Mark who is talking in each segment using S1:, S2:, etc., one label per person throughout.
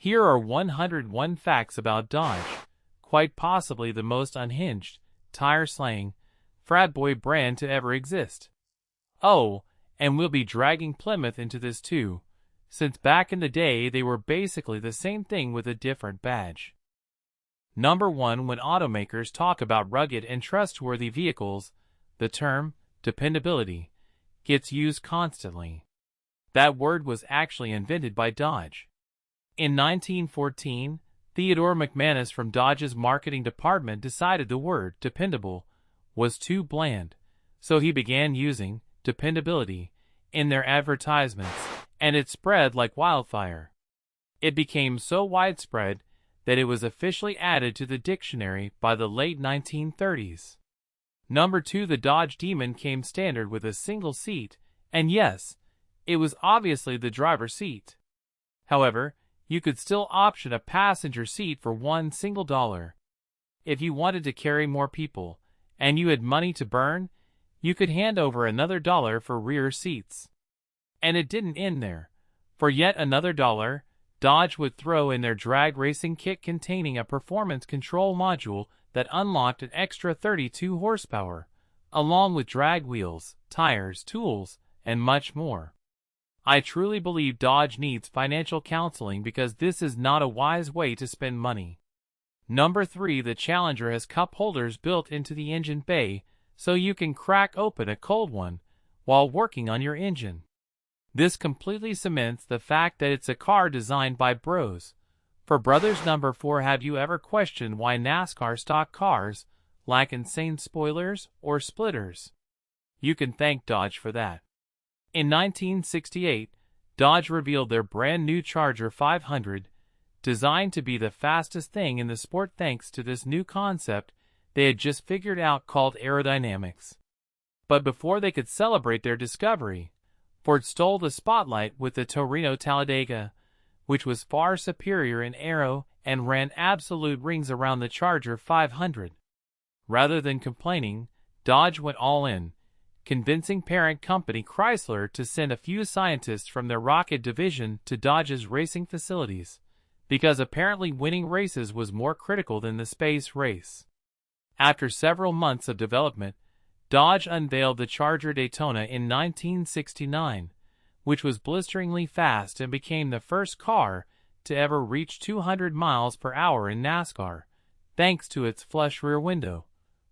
S1: Here are 101 facts about Dodge, quite possibly the most unhinged, tire-slaying, frat-boy brand to ever exist. Oh, and we'll be dragging Plymouth into this too, since back in the day they were basically the same thing with a different badge. Number 1. When automakers talk about rugged and trustworthy vehicles, the term dependability gets used constantly. That word was actually invented by Dodge. In 1914, Theodore McManus from Dodge's marketing department decided the word dependable was too bland, so he began using dependability in their advertisements, and it spread like wildfire. It became so widespread that it was officially added to the dictionary by the late 1930s. Number 2. The Dodge Demon came standard with a single seat, and yes, it was obviously the driver's seat. However, you could still option a passenger seat for $1 single. If you wanted to carry more people, and you had money to burn, you could hand over another dollar for rear seats. And it didn't end there. For yet another dollar, Dodge would throw in their drag racing kit containing a performance control module that unlocked an extra 32 horsepower, along with drag wheels, tires, tools, and much more. I truly believe Dodge needs financial counseling because this is not a wise way to spend money. Number 3. The Challenger has cup holders built into the engine bay so you can crack open a cold one while working on your engine. This completely cements the fact that it's a car designed by bros. For brothers. Number 4. Have you ever questioned why NASCAR stock cars lack insane spoilers or splitters? You can thank Dodge for that. In 1968, Dodge revealed their brand new Charger 500, designed to be the fastest thing in the sport thanks to this new concept they had just figured out called aerodynamics. But before they could celebrate their discovery, Ford stole the spotlight with the Torino Talladega, which was far superior in aero and ran absolute rings around the Charger 500. Rather than complaining, Dodge went all in, convincing parent company Chrysler to send a few scientists from their rocket division to Dodge's racing facilities, because apparently winning races was more critical than the space race. After several months of development, Dodge unveiled the Charger Daytona in 1969, which was blisteringly fast and became the first car to ever reach 200 miles per hour in NASCAR, thanks to its flush rear window,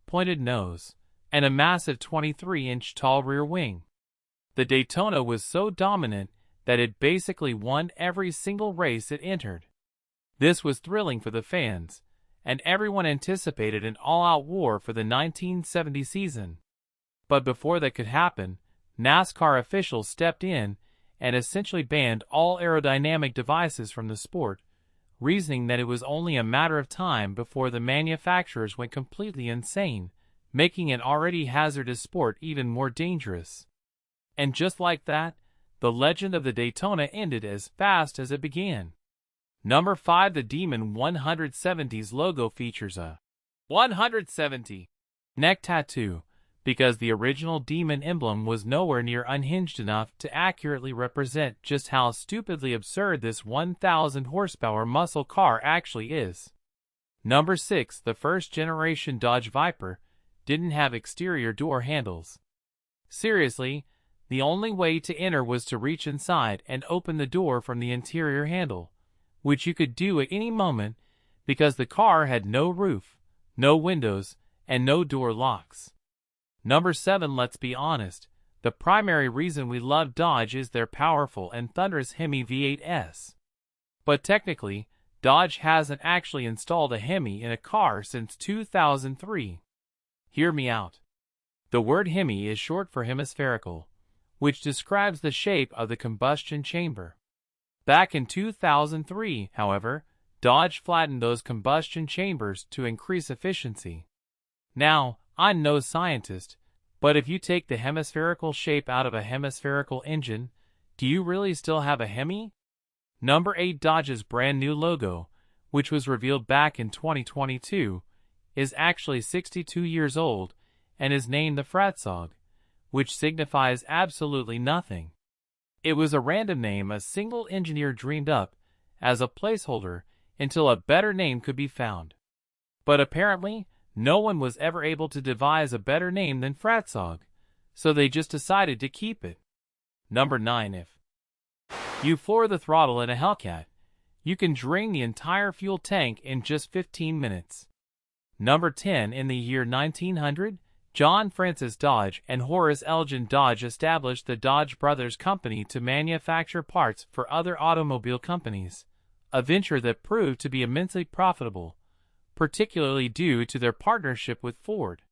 S1: pointed nose, and a massive 23-inch tall rear wing. The Daytona was so dominant that it basically won every single race it entered. This was thrilling for the fans, and everyone anticipated an all-out war for the 1970 season. But before that could happen, NASCAR officials stepped in and essentially banned all aerodynamic devices from the sport, reasoning that it was only a matter of time before the manufacturers went completely insane, making an already hazardous sport even more dangerous. And just like that, the legend of the Daytona ended as fast as it began. Number 5. The Demon 170's logo features a 170 neck tattoo, because the original Demon emblem was nowhere near unhinged enough to accurately represent just how stupidly absurd this 1,000 horsepower muscle car actually is. Number 6. The first-generation Dodge Viper didn't have exterior door handles. Seriously, the only way to enter was to reach inside and open the door from the interior handle, which you could do at any moment because the car had no roof, no windows, and no door locks. Number 7. Let's be honest, the primary reason we love Dodge is their powerful and thunderous Hemi V8s. But technically, Dodge hasn't actually installed a Hemi in a car since 2003. Hear me out. The word Hemi is short for hemispherical, which describes the shape of the combustion chamber. Back in 2003, however, Dodge flattened those combustion chambers to increase efficiency. Now, I'm no scientist, but if you take the hemispherical shape out of a hemispherical engine, do you really still have a Hemi? Number 8. Dodge's brand new logo, which was revealed back in 2022, is actually 62 years old and is named the frat-boy, which signifies absolutely nothing. It was a random name a single engineer dreamed up, as a placeholder until a better name could be found. But apparently, no one was ever able to devise a better name than Fratzog, so they just decided to keep it. Number 9. If you floor the throttle in a Hellcat, you can drain the entire fuel tank in just 15 minutes. Number 10. In the year 1900, John Francis Dodge and Horace Elgin Dodge established the Dodge Brothers Company to manufacture parts for other automobile companies, a venture that proved to be immensely profitable, particularly due to their partnership with Ford.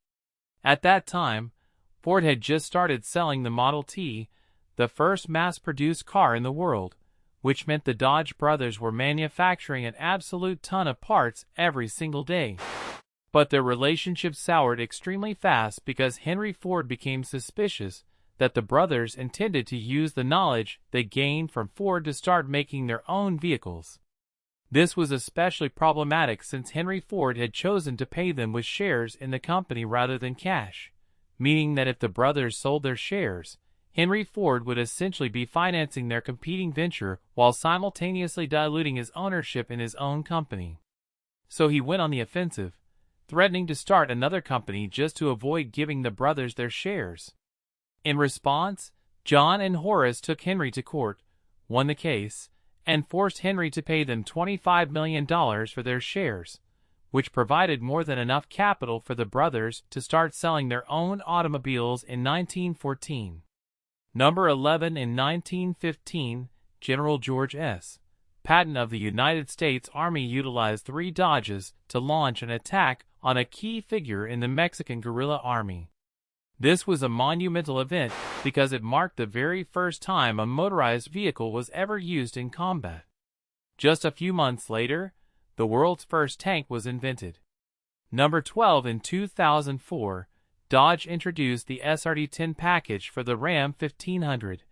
S1: At that time, Ford had just started selling the Model T, the first mass-produced car in the world, which meant the Dodge brothers were manufacturing an absolute ton of parts every single day. But their relationship soured extremely fast because Henry Ford became suspicious that the brothers intended to use the knowledge they gained from Ford to start making their own vehicles. This was especially problematic since Henry Ford had chosen to pay them with shares in the company rather than cash, meaning that if the brothers sold their shares, Henry Ford would essentially be financing their competing venture while simultaneously diluting his ownership in his own company. So he went on the offensive, threatening to start another company just to avoid giving the brothers their shares. In response, John and Horace took Henry to court, won the case, and forced Henry to pay them $25 million for their shares, which provided more than enough capital for the brothers to start selling their own automobiles in 1914. Number 11. In 1915, General George S. Patton of the United States Army utilized 3 Dodges to launch an attack on a key figure in the Mexican guerrilla army. This was a monumental event because it marked the very first time a motorized vehicle was ever used in combat. Just a few months later, the world's first tank was invented. Number 12. In 2004, Dodge introduced the SRT-10 package for the Ram 1500,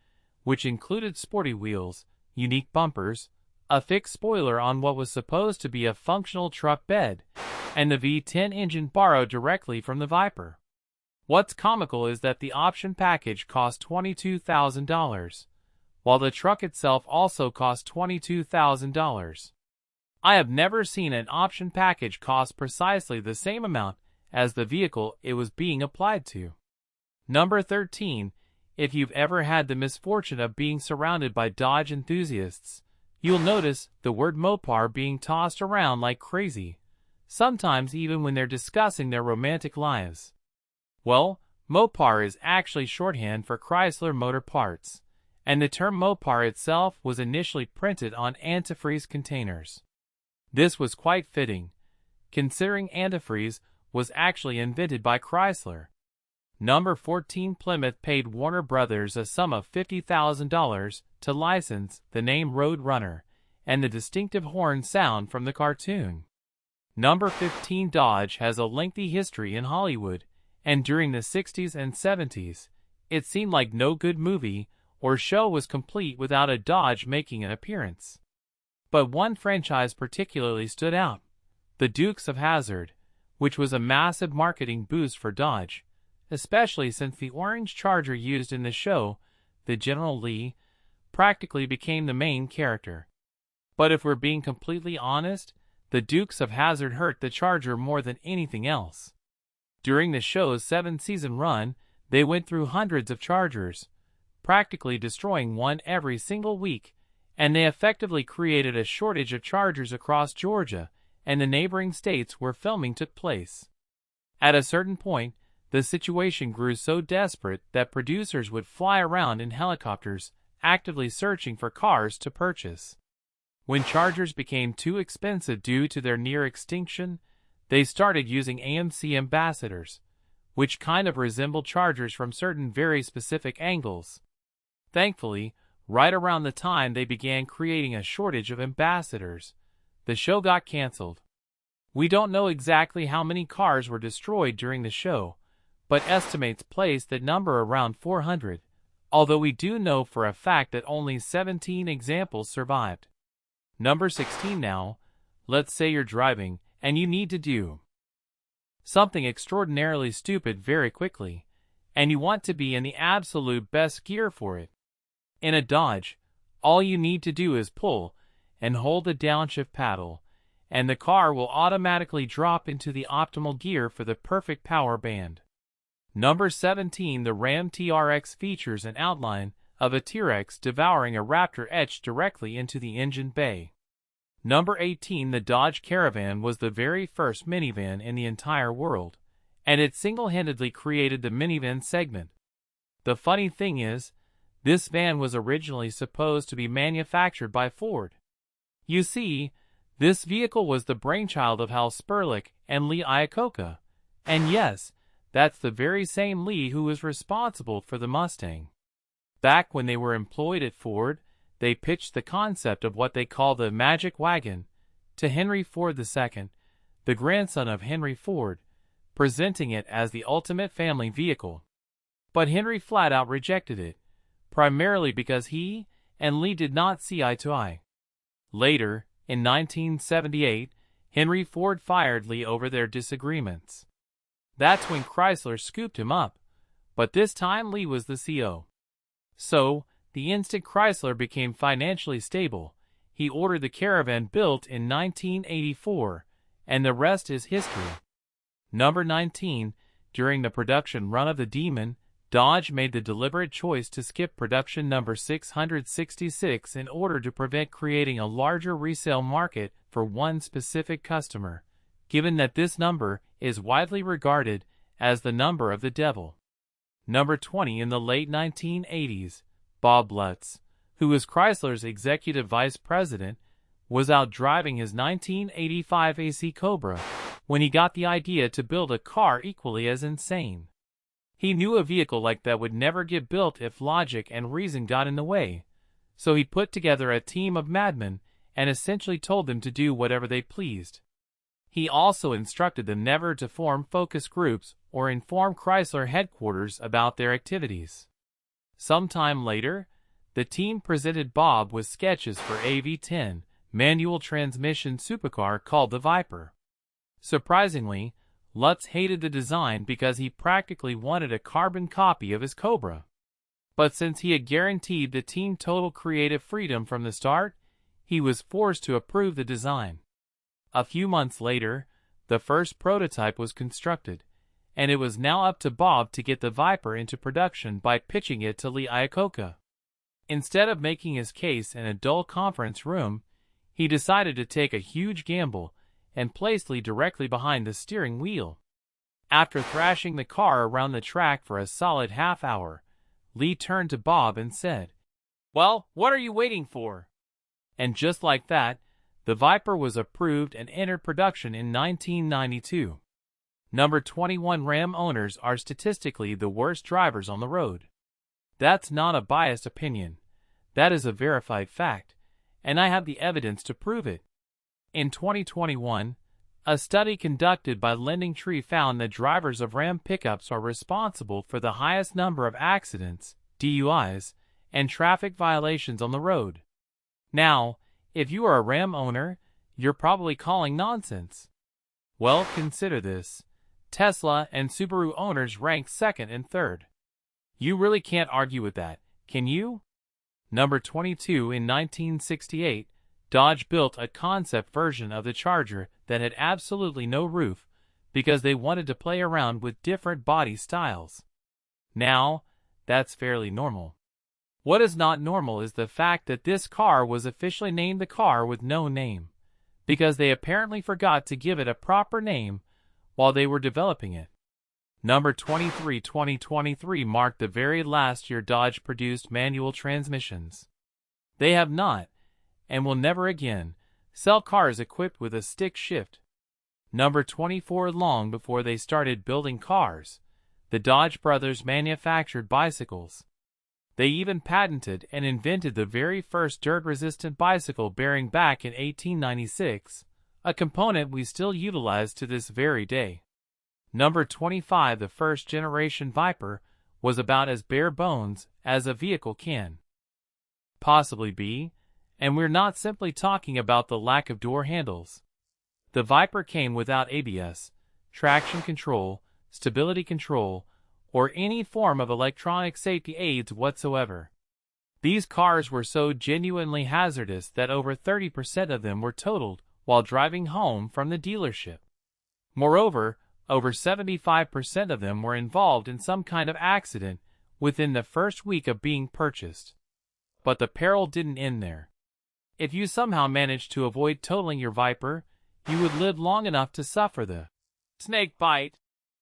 S1: which included sporty wheels, unique bumpers, a fixed spoiler on what was supposed to be a functional truck bed, and the V10 engine borrowed directly from the Viper. What's comical is that the option package cost $22,000, while the truck itself also cost $22,000. I have never seen an option package cost precisely the same amount as the vehicle it was being applied to. Number 13. If you've ever had the misfortune of being surrounded by Dodge enthusiasts, you'll notice the word Mopar being tossed around like crazy, sometimes even when they're discussing their romantic lives. Well, Mopar is actually shorthand for Chrysler Motor Parts, and the term Mopar itself was initially printed on antifreeze containers. This was quite fitting, considering antifreeze was actually invented by Chrysler. Number 14. Plymouth paid Warner Brothers a sum of $50,000 to license the name Road Runner and the distinctive horn sound from the cartoon. Number 15. Dodge has a lengthy history in Hollywood, and during the 60s and 70s, it seemed like no good movie or show was complete without a Dodge making an appearance. But one franchise particularly stood out, the Dukes of Hazzard, which was a massive marketing boost for Dodge, especially since the orange Charger used in the show, the General Lee, practically became the main character. But if we're being completely honest, the Dukes of Hazzard hurt the Charger more than anything else. During the show's 7-season run, they went through hundreds of Chargers, practically destroying one every single week, and they effectively created a shortage of Chargers across Georgia and the neighboring states where filming took place. At a certain point, the situation grew so desperate that producers would fly around in helicopters, actively searching for cars to purchase. When Chargers became too expensive due to their near extinction, they started using AMC ambassadors, which kind of resembled Chargers from certain very specific angles. Thankfully, right around the time they began creating a shortage of ambassadors, the show got canceled. We don't know exactly how many cars were destroyed during the show, but estimates place that number around 400, although we do know for a fact that only 17 examples survived. Number 16 now, let's say you're driving and you need to do something extraordinarily stupid very quickly, and you want to be in the absolute best gear for it. In a Dodge, all you need to do is pull, and hold the downshift paddle, and the car will automatically drop into the optimal gear for the perfect power band. Number 17. The Ram TRX features an outline of a T-Rex devouring a raptor etched directly into the engine bay. Number 18. The Dodge Caravan was the very first minivan in the entire world, and it single-handedly created the minivan segment. The funny thing is, this van was originally supposed to be manufactured by Ford. You see, this vehicle was the brainchild of Hal Sperlich and Lee Iacocca, and yes, that's the very same Lee who was responsible for the Mustang. Back when they were employed at Ford, they pitched the concept of what they call the Magic Wagon to Henry Ford II, the grandson of Henry Ford, presenting it as the ultimate family vehicle. But Henry flat out rejected it, primarily because he and Lee did not see eye to eye. Later, in 1978, Henry Ford fired Lee over their disagreements. That's when Chrysler scooped him up, but this time Lee was the CO. So, the instant Chrysler became financially stable, he ordered the Caravan built in 1984, and the rest is history. Number 19. During the production run of the Demon, Dodge made the deliberate choice to skip production number 666 in order to prevent creating a larger resale market for one specific customer, given that this number is widely regarded as the number of the devil. Number 20. In the late 1980s, Bob Lutz, who was Chrysler's executive vice president, was out driving his 1985 AC Cobra when he got the idea to build a car equally as insane. He knew a vehicle like that would never get built if logic and reason got in the way, so he put together a team of madmen and essentially told them to do whatever they pleased. He also instructed them never to form focus groups or inform Chrysler headquarters about their activities. Sometime later, the team presented Bob with sketches for a V10 manual transmission supercar called the Viper. Surprisingly, Lutz hated the design because he practically wanted a carbon copy of his Cobra. But since he had guaranteed the team total creative freedom from the start, he was forced to approve the design. A few months later, the first prototype was constructed, and it was now up to Bob to get the Viper into production by pitching it to Lee Iacocca. Instead of making his case in a dull conference room, he decided to take a huge gamble and place Lee directly behind the steering wheel. After thrashing the car around the track for a solid half hour, Lee turned to Bob and said, "Well, what are you waiting for?" And just like that, the Viper was approved and entered production in 1992. Number 21. Ram owners are statistically the worst drivers on the road. That's not a biased opinion. That is a verified fact, and I have the evidence to prove it. In 2021, a study conducted by LendingTree found that drivers of Ram pickups are responsible for the highest number of accidents, DUIs, and traffic violations on the road. Now, if you are a Ram owner, you're probably calling nonsense. Well, consider this. Tesla and Subaru owners rank second and third. You really can't argue with that, can you? Number 22. In 1968, Dodge built a concept version of the Charger that had absolutely no roof because they wanted to play around with different body styles. Now, that's fairly normal. What is not normal is the fact that this car was officially named the car with no name, because they apparently forgot to give it a proper name while they were developing it. Number 23. 2023 marked the very last year Dodge produced manual transmissions. They have not, and will never again, sell cars equipped with a stick shift. Number 24. Long before they started building cars, the Dodge brothers manufactured bicycles. They even patented and invented the very first dirt-resistant bicycle bearing back in 1896, a component we still utilize to this very day. Number 25. The first-generation Viper was about as bare bones as a vehicle can possibly be, and we're not simply talking about the lack of door handles. The Viper came without ABS, traction control, stability control, or any form of electronic safety aids whatsoever. These cars were so genuinely hazardous that over 30% of them were totaled while driving home from the dealership. Moreover, over 75% of them were involved in some kind of accident within the first week of being purchased. But the peril didn't end there. If you somehow managed to avoid totaling your Viper, you would live long enough to suffer the snake bite,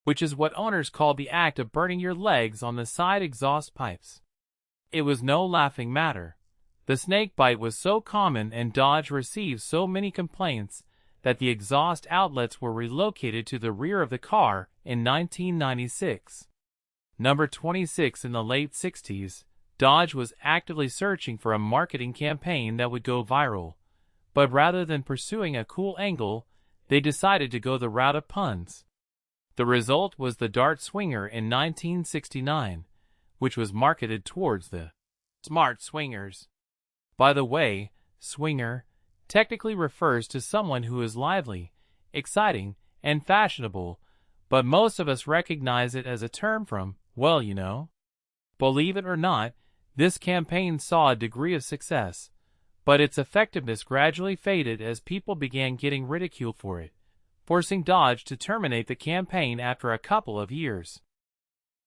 S1: which is what owners call the act of burning your legs on the side exhaust pipes. It was no laughing matter. The snake bite was so common and Dodge received so many complaints that the exhaust outlets were relocated to the rear of the car in 1996. Number 26. In the late 60s, Dodge was actively searching for a marketing campaign that would go viral, but rather than pursuing a cool angle, they decided to go the route of puns. The result was the Dart Swinger in 1969, which was marketed towards the smart swingers. By the way, swinger technically refers to someone who is lively, exciting, and fashionable, but most of us recognize it as a term from, well, you know. Believe it or not, this campaign saw a degree of success, but its effectiveness gradually faded as people began getting ridiculed for it, forcing Dodge to terminate the campaign after a couple of years.